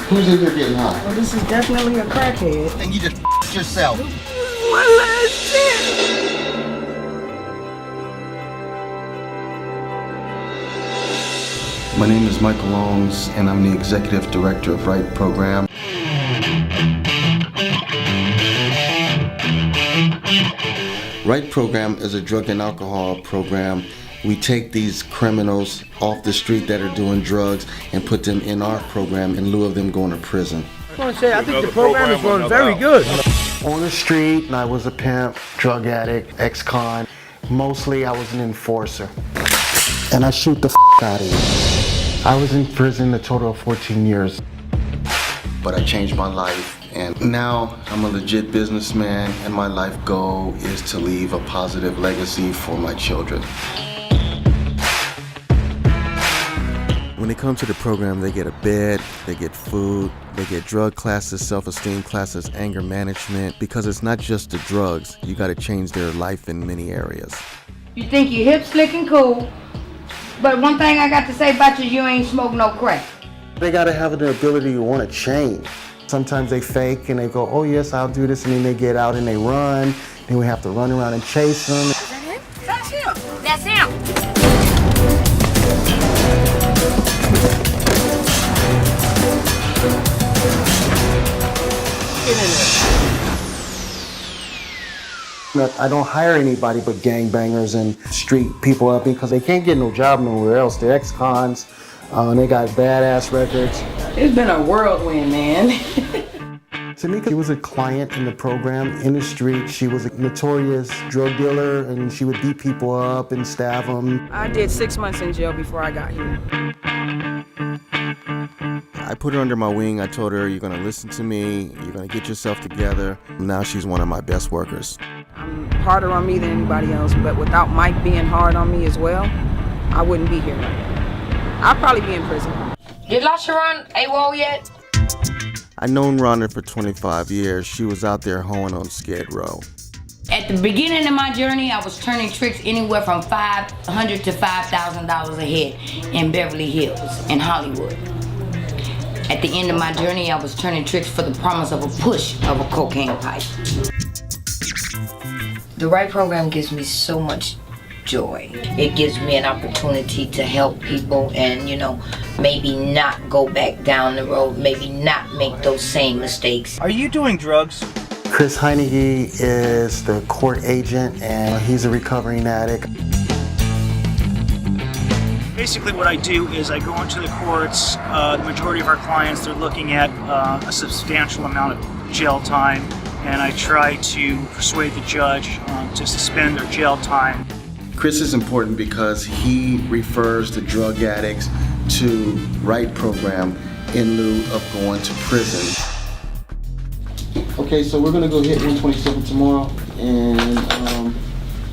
Who's in here getting high? Well, this is definitely a crackhead. And you just yourself. One last chance. My name is Michael Owens, and I'm the Executive Director of Right Program. Right Program is a drug and alcohol program. We take these criminals off the street that are doing drugs and put them in our program in lieu of them going to prison. I want to say, I think the program is going very good. On the street, and I was a pimp, drug addict, ex-con. Mostly I was an enforcer. And I shoot the out of you. I was in prison a total of 14 years. But I changed my life, and now I'm a legit businessman, and my life goal is to leave a positive legacy for my children. When they come to the program, they get a bed, they get food, they get drug classes, self-esteem classes, anger management, because it's not just the drugs. You got to change their life in many areas. You think you hip, slick, and cool, but one thing I got to say about you ain't smoke no crack. They got to have the ability to want to change. Sometimes they fake and they go, oh yes, I'll do this, and then they get out and they run, and we have to run around and chase them. Is that him? That's him. That's him. I don't hire anybody but gangbangers and street people up because they can't get no job nowhere else. They're ex-cons, and they got badass records. It's been a whirlwind, man. Tamika was a client in the program in the street. She was a notorious drug dealer, and she would beat people up and stab them. I did 6 months in jail before I got here. I put her under my wing. I told her, you're gonna listen to me, you're gonna get yourself together. Now she's one of my best workers. I'm harder on me than anybody else, but without Mike being hard on me as well, I wouldn't be here right now. I'd probably be in prison. Did LaSharon AWOL yet? I've known Rhonda for 25 years. She was out there hoeing on Skid Row. At the beginning of my journey, I was turning tricks anywhere from $500 to $5,000 a head in Beverly Hills, in Hollywood. At the end of my journey, I was turning tricks for the promise of a push of a cocaine pipe. The Right Program gives me so much joy. It gives me an opportunity to help people and, maybe not go back down the road, maybe not make those same mistakes. Are you doing drugs? Chris Heineke is the court agent, and he's a recovering addict. Basically what I do is I go into the courts. The majority of our clients, they're looking at a substantial amount of jail time, and I try to persuade the judge to suspend their jail time. Chris is important because he refers the drug addicts to Right Program in lieu of going to prison. Okay, so we're gonna go hit 127 tomorrow, and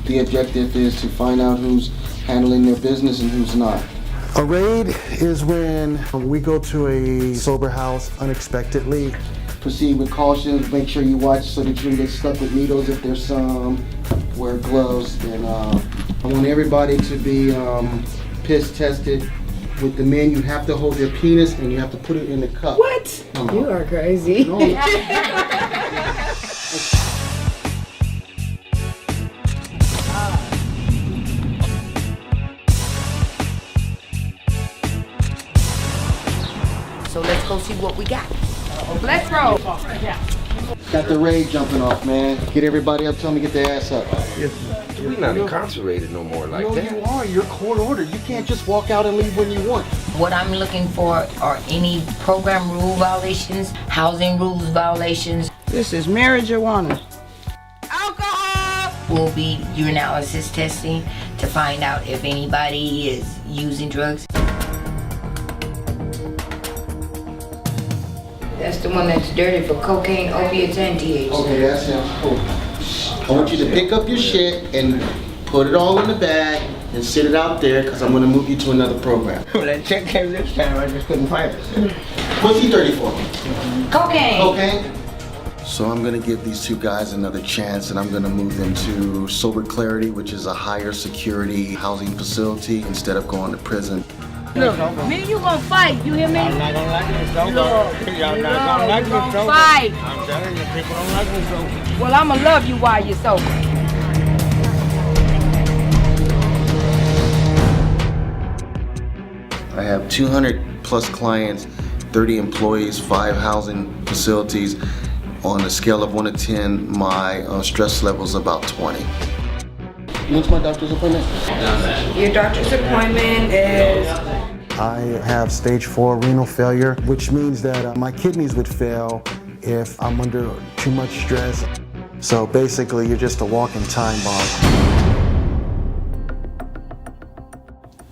the objective is to find out who's handling their business and who's not. A raid is when we go to a sober house unexpectedly. Proceed with caution, make sure you watch so that you don't get stuck with needles if there's some, wear gloves, and I want everybody to be piss tested. With the men, you have to hold their penis and you have to put it in the cup. What? You are crazy. No. So let's go see what we got. Let's roll. Got the raid jumping off, man. Get everybody up, tell them to get their ass up. We're not incarcerated no more like No, that. you are. You're court ordered. You can't just walk out and leave when you want. What I'm looking for are any program rule violations, housing rules violations. This is marijuana. Will be urinalysis testing to find out if anybody is using drugs. That's the one that's dirty for cocaine, opiates, and THC. Okay, that's him. Cool. I want you to pick up your shit and put it all in the bag and sit it out there because I'm going to move you to another program. When I checked him this time, I just couldn't find it. What's he dirty for? Cocaine. Okay. So I'm gonna give these two guys another chance, and I'm gonna move them to Sober Clarity, which is a higher security housing facility, instead of going to prison. Look, me and you gonna fight, you hear me? I'm not gonna like this joke. Look, Y'all not gonna like we this gonna joke. fight. I'm telling you, people don't like this joke. Well, I'ma love you while you're sober. I have 200 plus clients, 30 employees, 5 housing facilities. On a scale of 1 to 10, my stress level is about 20. When's my doctor's appointment? Your doctor's appointment is I have stage 4 renal failure, which means that my kidneys would fail if I'm under too much stress. So basically, you're just a walking time bomb.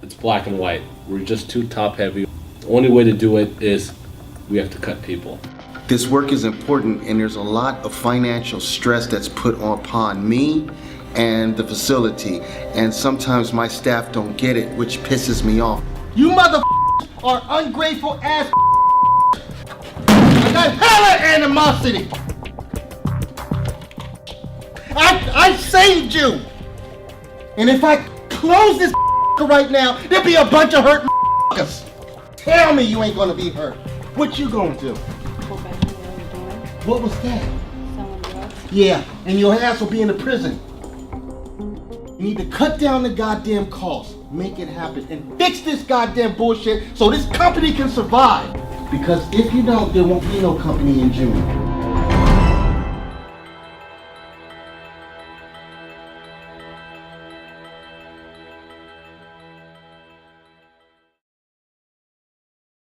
It's black and white. We're just too top heavy. The only way to do it is we have to cut people. This work is important, and there's a lot of financial stress that's put upon me and the facility, and sometimes my staff don't get it, which pisses me off. You are ungrateful ass. I got hella animosity. I saved you. And if I close this right now, there'll be a bunch of hurt motherfuckers. Tell me you ain't gonna be hurt. What you gonna do? What was that? Yeah, and your ass will be in the prison. You need to cut down the goddamn costs, make it happen, and fix this goddamn bullshit so this company can survive. Because if you don't, there won't be no company in June.